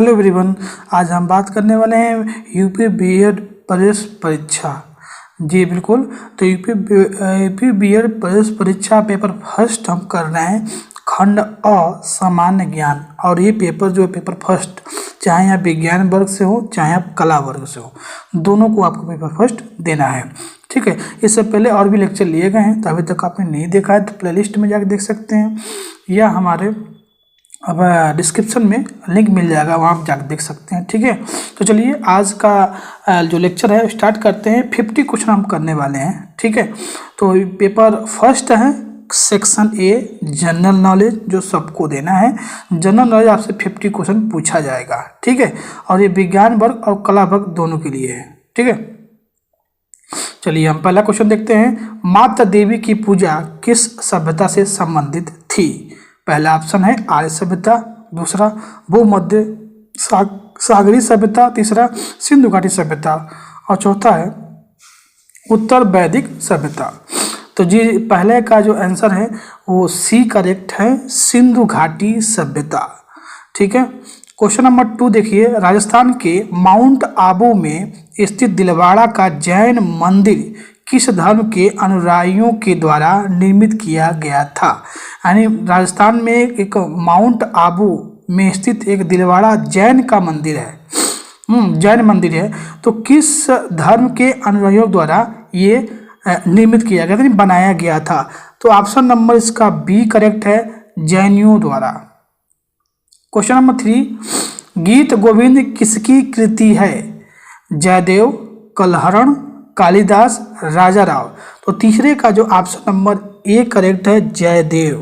Hello everyone, आज हम बात करने वाले हैं यूपी बीएड प्रवेश परीक्षा। जी बिल्कुल, तो यूपी बीएड प्रवेश परीक्षा पेपर फर्स्ट हम कर रहे हैं, खंड अ सामान्य ज्ञान। और ये पेपर जो है पेपर फर्स्ट, चाहे आप विज्ञान वर्ग से हो चाहे आप कला वर्ग से हो, दोनों को आपको पेपर फर्स्ट देना है। ठीक है, इससे पहले और भी लेक्चर लिए गए हैं, तो अभी तक आपने नहीं देखा है तो प्लेलिस्ट में जाकर देख सकते हैं, या हमारे अब डिस्क्रिप्शन में लिंक मिल जाएगा, वहाँ आप जाकर देख सकते हैं। ठीक है, तो चलिए आज का जो लेक्चर है स्टार्ट करते हैं। 50 क्वेश्चन हम करने वाले हैं। ठीक है, तो पेपर फर्स्ट है सेक्शन ए जनरल नॉलेज, जो सबको देना है। जनरल नॉलेज आपसे 50 क्वेश्चन पूछा जाएगा। ठीक है, और ये विज्ञान वर्ग और कला वर्ग दोनों के लिए है। ठीक है, चलिए हम पहला क्वेश्चन देखते हैं। माता देवी की पूजा किस सभ्यता से संबंधित थी? पहला ऑप्शन है आर्य सभ्यता, दूसरा भूमध्य सागरीय सभ्यता, तीसरा सिंधु घाटी सभ्यता और चौथा है उत्तर वैदिक सभ्यता। तो जी पहले का जो आंसर है वो सी करेक्ट है, सिंधु घाटी सभ्यता। ठीक है, क्वेश्चन नंबर 2 देखिए। राजस्थान के माउंट आबू में स्थित दिलवाड़ा का जैन मंदिर किस धर्म के अनुयायियों के द्वारा निर्मित किया गया था? यानी राजस्थान में एक माउंट आबू में स्थित एक दिलवाड़ा जैन का मंदिर है, जैन मंदिर है। तो किस धर्म के अनुयायियों द्वारा ये निर्मित किया गया था, बनाया गया था? तो ऑप्शन नंबर इसका बी करेक्ट है, जैनियों द्वारा। क्वेश्चन नंबर 3, गीत गोविंद किसकी कृति है? जयदेव, कलहरण, कालिदास, राजा राव। तो तीसरे का जो ऑप्शन नंबर ए करेक्ट है, जयदेव।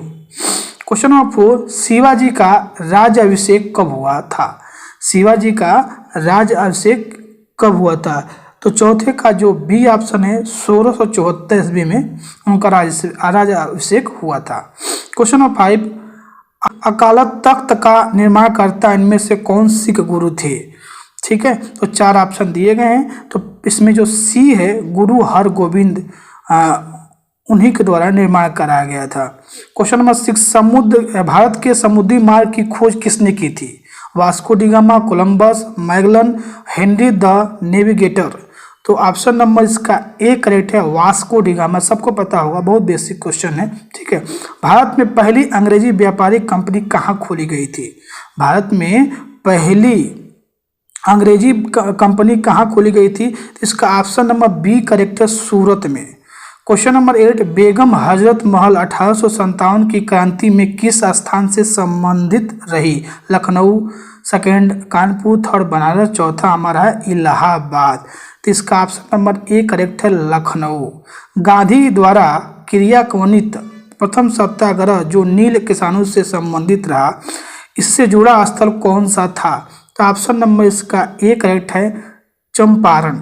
क्वेश्चन नंबर 4, शिवाजी का राज्याभिषेक कब हुआ था? शिवाजी का राज्याभिषेक कब हुआ था? तो चौथे का जो बी ऑप्शन है 1674 ईस्वी में उनका राज्याभिषेक हुआ था। क्वेश्चन नंबर 5, अकाल तख्त का निर्माणकर्ता इनमें से कौन सिख गुरु थे? ठीक है, तो 4 ऑप्शन दिए गए हैं, तो इसमें जो सी है गुरु हरगोविंद, उन्हीं के द्वारा निर्माण कराया गया था। क्वेश्चन नंबर 6, भारत के समुद्री मार्ग की खोज किसने की थी? Vasco D gamma, Columbus, Magellan, Henry the navigator. तो ऑप्शन नंबर इसका ए करेक्ट है, वास्को डी गामा। सबको पता होगा, बहुत बेसिक क्वेश्चन है। ठीक है, भारत में पहली अंग्रेजी व्यापारिक कंपनी कहाँ खोली गई थी? भारत में पहली अंग्रेजी कंपनी कहाँ खोली गई थी? तो इसका ऑप्शन नंबर बी करेक्ट है, सूरत में। क्वेश्चन नंबर 8, बेगम हजरत महल 1857 की क्रांति में किस स्थान से संबंधित रही? लखनऊ, सेकंड कानपुर, थर्ड बनारस, चौथा हमारा है इलाहाबाद। तो इसका ऑप्शन नंबर ए करेक्ट है, लखनऊ। गांधी द्वारा क्रियान्वित प्रथम सत्याग्रह जो नील किसानों से संबंधित रहा, इससे जुड़ा स्थल कौन सा था? तो ऑप्शन नंबर इसका ए करेक्ट है, चंपारण।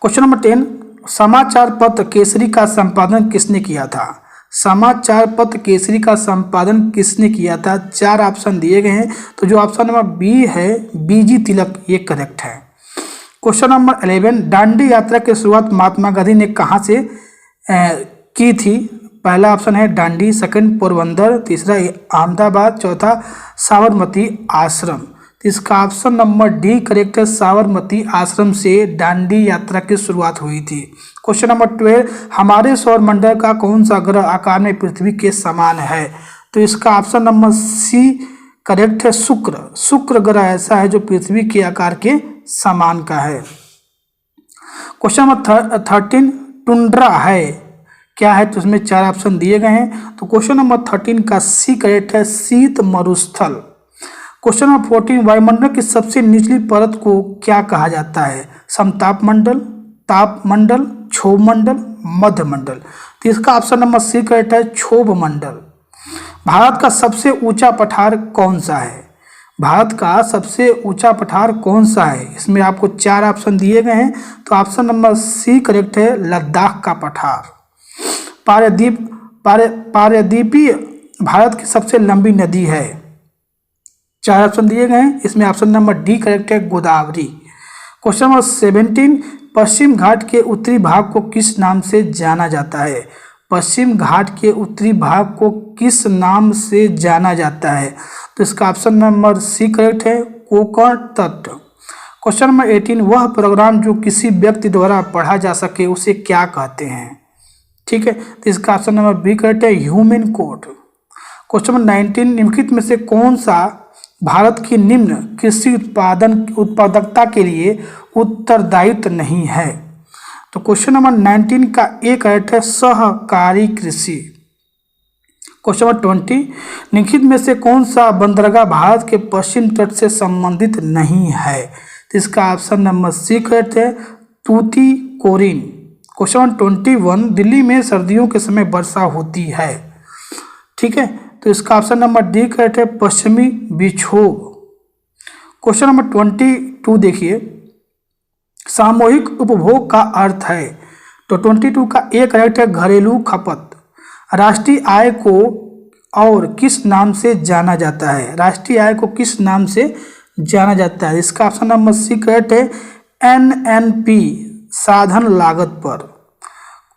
क्वेश्चन नंबर 10, समाचार पत्र केसरी का संपादन किसने किया था? समाचार पत्र केसरी का संपादन किसने किया था? 4 ऑप्शन दिए गए हैं, तो जो ऑप्शन नंबर बी है बीजी तिलक, ये करेक्ट है। क्वेश्चन नंबर 11, दांडी यात्रा की शुरुआत महात्मा गांधी ने कहाँ से की थी? पहला ऑप्शन है दांडी, सेकंड पोरबंदर, तीसरा अहमदाबाद, चौथा साबरमती आश्रम। तो इसका ऑप्शन नंबर डी करेक्ट है, साबरमती आश्रम से दांडी यात्रा की शुरुआत हुई थी। क्वेश्चन नंबर 12, हमारे सौरमंडल का कौन सा ग्रह आकार में पृथ्वी के समान है? तो इसका ऑप्शन नंबर सी करेक्ट है, शुक्र। शुक्र ग्रह ऐसा है जो पृथ्वी के आकार के समान का है। क्वेश्चन नंबर 13, टुंड्रा है क्या है? तो उसमें 4 ऑप्शन दिए गए हैं, तो क्वेश्चन नंबर 13 का सी करेक्ट है, शीत मरुस्थल। क्वेश्चन नंबर 14, वायुमंडल की सबसे निचली परत को क्या कहा जाता है? समताप मंडल, ताप मंडल, क्षोभ मंडल, मध्य मंडल। तो इसका ऑप्शन नंबर सी करेक्ट है, क्षोभ मंडल। भारत का सबसे ऊंचा पठार कौन सा है? भारत का सबसे ऊंचा पठार कौन सा है? इसमें आपको 4 ऑप्शन दिए गए हैं, तो ऑप्शन नंबर सी करेक्ट है, लद्दाख का पठार। पारदीपी भारत की सबसे लंबी नदी है। 4 ऑप्शन दिए गए हैं, इसमें ऑप्शन नंबर डी करेक्ट है, गोदावरी। क्वेश्चन नंबर 17, पश्चिम घाट के उत्तरी भाग को किस नाम से जाना जाता है? पश्चिम घाट के उत्तरी भाग को किस नाम से जाना जाता है? तो इसका ऑप्शन नंबर सी करेक्ट है, कोंकण तट। क्वेश्चन नंबर 18, वह प्रोग्राम जो किसी व्यक्ति द्वारा पढ़ा जा सके उसे क्या कहते हैं? ठीक है, तो इसका ऑप्शन नंबर बी करेक्ट है, ह्यूमन कोड। क्वेश्चन नंबर 19, निम्नलिखित में से कौन सा भारत की निम्न कृषि उत्पादकता के लिए उत्तरदायित्व नहीं है? तो क्वेश्चन नंबर 19 का ए करेक्ट है, सहकारी कृषि। क्वेश्चन नंबर 20, निम्नलिखित में से कौन सा बंदरगाह भारत के पश्चिम तट से संबंधित नहीं है? तो इसका ऑप्शन नंबर सी करेक्ट है, तूतीकोरिन। क्वेश्चन नंबर 21, दिल्ली में सर्दियों के समय वर्षा होती है। ठीक है, तो इसका ऑप्शन नंबर डी करेक्ट है, पश्चिमी विक्षोभ। क्वेश्चन नंबर 22 देखिए, सामूहिक उपभोग का अर्थ है। तो 22 का ए करेक्ट है, घरेलू खपत। राष्ट्रीय आय को और किस नाम से जाना जाता है? राष्ट्रीय आय को किस नाम से जाना जाता है? इसका ऑप्शन नंबर सी करेक्ट है, एनएनपी, साधन लागत पर।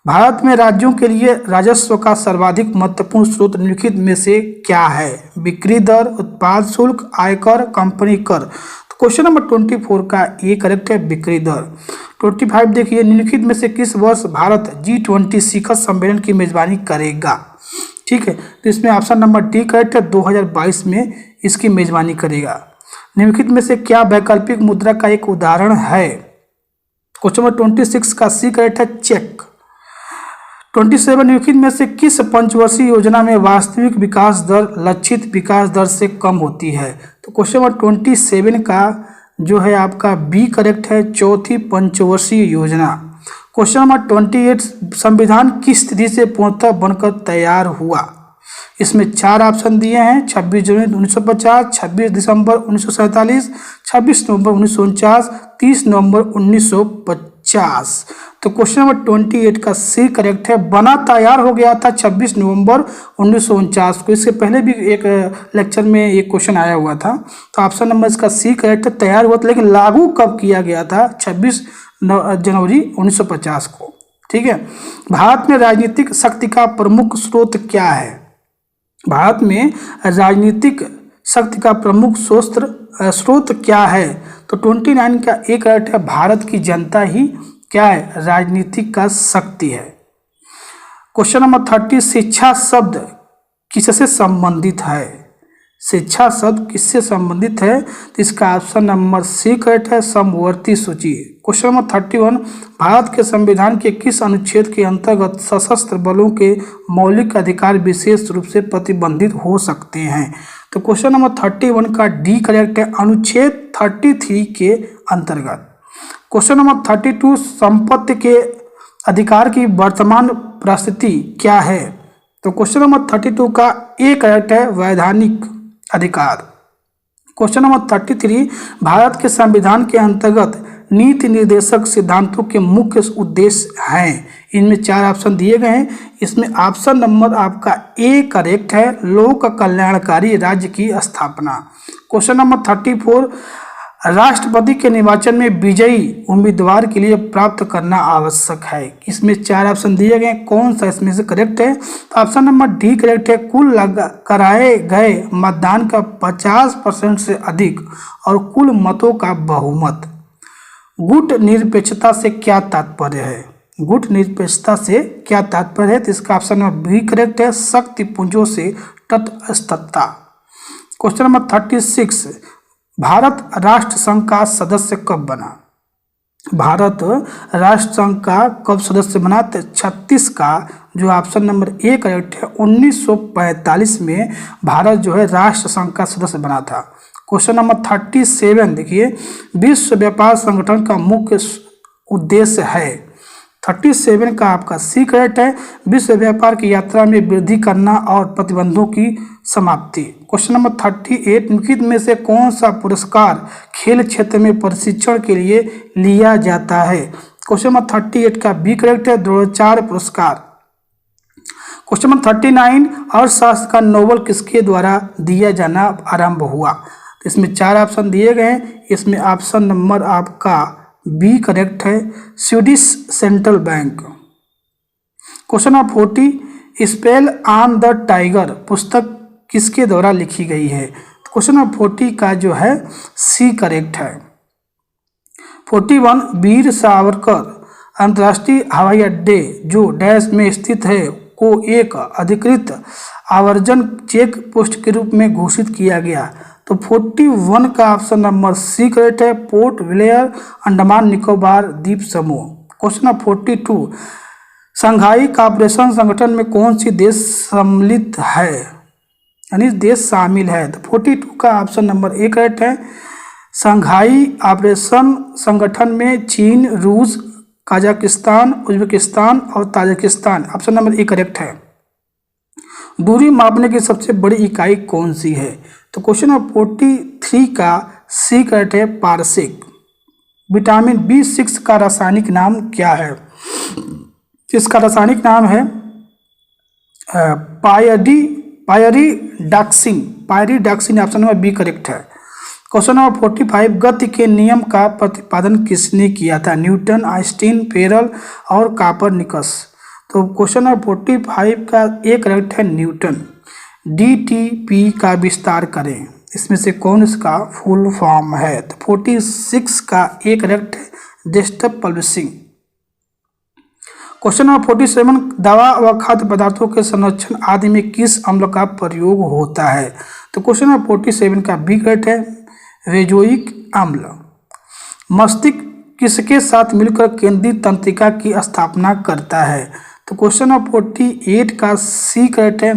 भारत में राज्यों के लिए राजस्व का सर्वाधिक महत्वपूर्ण स्रोत निम्नलिखित में से क्या है? बिक्री दर, उत्पाद शुल्क, आयकर, कंपनी कर। तो क्वेश्चन नंबर 24 का ए करेक्ट है, बिक्री दर। 25 देखिए, निम्नलिखित में से किस वर्ष भारत G20 शिखर सम्मेलन की मेजबानी करेगा? ठीक है, तो इसमें ऑप्शन नंबर डी करेक्ट है, 2022 में इसकी मेजबानी करेगा। निम्नलिखित में से क्या वैकल्पिक मुद्रा का एक उदाहरण है? क्वेश्चन नंबर 26 का सी करेक्ट है, चेक। 27, निम्नलिखित में से किस पंचवर्षीय योजना में वास्तविक विकास दर लक्षित विकास दर से कम होती है? तो क्वेश्चन नंबर 27 का जो है आपका बी करेक्ट है, चौथी पंचवर्षीय योजना। क्वेश्चन नंबर 28, संविधान किस तिथि से पूर्णतः बनकर तैयार हुआ? इसमें 4 ऑप्शन दिए हैं, 26 जनवरी 1950, 26 दिसंबर 1947, 26 नवंबर 1949, 30 नवंबर 1950। तो क्वेश्चन नंबर 28 का सी करेक्ट है, बना तैयार हो गया था 26 नवंबर 1949 को। इससे पहले भी एक लेक्चर में एक क्वेश्चन आया हुआ था। तो ऑप्शन नंबर इसका सी करेक्ट है, तैयार हुआ था, लेकिन लागू कब किया गया था? 26 जनवरी 1950 को। ठीक है, भारत में राजनीतिक शक्ति का प्रमुख स्रोत क्या है? भारत में राजनीतिक शक्ति का प्रमुख स्रोत क्या है? तो 29 का एक करेक्ट है, भारत की जनता ही क्या है? राजनीतिक का शक्ति है। क्वेश्चन नंबर 30, शिक्षा शब्द किससे संबंधित है? शिक्षा शब्द किससे संबंधित है? तो इसका ऑप्शन नंबर सी करेक्ट है, समवर्ती सूची। क्वेश्चन नंबर 31, भारत के संविधान के किस अनुच्छेद के अंतर्गत सशस्त्र बलों के मौलिक अधिकार विशेष रूप से प्रतिबंधित हो सकते हैं? तो क्वेश्चन नंबर 31 का डी करेक्ट है, अनुच्छेद 33 के अंतर्गत। क्वेश्चन नंबर 32, संपत्ति के अधिकार की वर्तमान परिस्थिति क्या है? तो क्वेश्चन नंबर 32 का ए करेक्ट है, वैधानिक अधिकार। क्वेश्चन नंबर 33, भारत के संविधान के अंतर्गत नीति निर्देशक सिद्धांतों के मुख्य उद्देश्य हैं। इनमें 4 ऑप्शन दिए गए हैं। इसमें ऑप्शन नंबर आपका ए करेक्ट है, लोक कल्याणकारी राज्य की स्थापना। क्वेश्चन नंबर 34, राष्ट्रपति के निर्वाचन में विजयी उम्मीदवार के लिए प्राप्त करना आवश्यक है। इसमें 4 ऑप्शन दिए गए, कौन सा इसमें से करेक्ट है? तो ऑप्शन नंबर डी करेक्ट है, कुल कराए गए मतदान का 50% से अधिक और कुल मतों का बहुमत। गुट निरपेक्षता से क्या तात्पर्य है? गुट निरपेक्षता से क्या तात्पर्य है? तो इसका ऑप्शन नंबर बी करेक्ट है, शक्ति पुंजों से तटस्थता। क्वेश्चन नंबर 36, भारत राष्ट्र संघ का सदस्य कब बना? भारत राष्ट्र संघ का कब सदस्य बना? तो 36 का जो ऑप्शन नंबर ए करेक्ट है, 1945 में भारत जो है राष्ट्र संघ का सदस्य बना था। क्वेश्चन नंबर 37 देखिए, विश्व व्यापार संगठन का मुख्य उद्देश्य है। 37 का आपका सी करेक्ट है, विश्व व्यापार की यात्रा में वृद्धि करना और प्रतिबंधों की समाप्ति। क्वेश्चन नंबर 38, निम्नलिखित में से कौन सा पुरस्कार खेल क्षेत्र में प्रशिक्षण के लिए लिया जाता है? क्वेश्चन नंबर 38 का बी करेक्ट है, 2004 पुरस्कार। क्वेश्चन नंबर 39, अर्थशास्त्र का नोबेल किसके द्वारा दिया जाना आरंभ हुआ? इसमें 4 ऑप्शन दिए गए। इसमें ऑप्शन नंबर आपका बी करेक्ट है, Swedish central bank. Question number 40, spell on the tiger पुस्तक किसके द्वारा लिखी गई है? क्वेश्चन नंबर 40 का जो है सी करेक्ट है। 41 वीर सावरकर अंतर्राष्ट्रीय हवाई अड्डे जो डैश में स्थित है को एक अधिकृत आवर्जन चेक पोस्ट के रूप में घोषित किया गया। तो 41 का ऑप्शन नंबर सी करेक्ट है, पोर्ट ब्लेयर, अंडमान निकोबार द्वीप समूह। क्वेश्चन नंबर 42 शंघाई कॉपरेशन संगठन में कौन सी देश सम्मिलित है, यानी देश शामिल है? तो 42 का ऑप्शन नंबर ए करेक्ट है। शंघाई ऑपरेशन संगठन में चीन, रूस, कजाकिस्तान, उज्बेकिस्तान और Tajikistan. Option number A correct है। दूरी मापने की सबसे बड़ी इकाई कौन सी है? तो क्वेश्चन नंबर 43 का सी करेक्ट है, पारसेक। विटामिन B6 का रासायनिक नाम क्या है? इसका रासायनिक नाम है पायरिडॉक्सिन। ऑप्शन नंबर बी करेक्ट है। क्वेश्चन नंबर 45 गति के नियम का प्रतिपादन किसने किया था? न्यूटन, आइंस्टीन, फेरल और कॉपरनिकस। तो क्वेश्चन नंबर 45 का ए करेक्ट है, न्यूटन। DTP का विस्तार करें, इसमें से कौन इसका फुल फॉर्म है? तो 46 का ए करेक्ट है, डेस्कटॉप पब्लिशिंग। क्वेश्चन नंबर 47 दवा व खाद्य पदार्थों के संरक्षण आदि में किस अम्ल का प्रयोग होता है? तो क्वेश्चन नंबर 47 का बी करेक्ट है, बेंजोइक अम्ल। मस्तिष्क किसके साथ मिलकर केंद्रीय तंत्रिका की स्थापना करता है? तो क्वेश्चन नंबर 48 का सी करेक्ट है,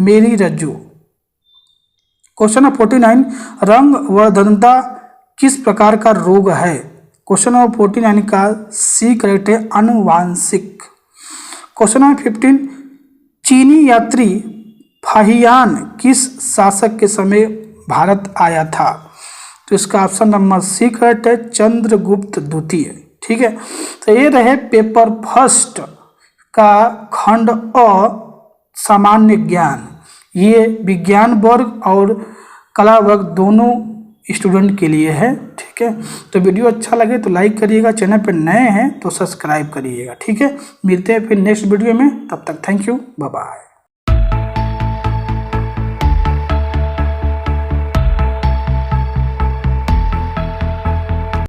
मेरी रज्जु। क्वेश्चन नंबर 49 रंग वर्धनता किस प्रकार का रोग है? क्वेश्चन नंबर 49 का सी करेक्ट है, आनुवांशिक। क्वेश्चन नंबर 15 चीनी यात्री फाहियान किस शासक के समय भारत आया था? तो इसका ऑप्शन नंबर सी करेक्ट है, चंद्रगुप्त द्वितीय। ठीक है, तो ये रहे पेपर फर्स्ट का खंड अ सामान्य ज्ञान। ये विज्ञान वर्ग और कला वर्ग दोनों स्टूडेंट के लिए है। ठीक है, तो वीडियो अच्छा लगे तो लाइक करिएगा, चैनल पर नए हैं तो सब्सक्राइब करिएगा। ठीक है, मिलते हैं फिर नेक्स्ट वीडियो में, तब तक थैंक यू, बाय बाय।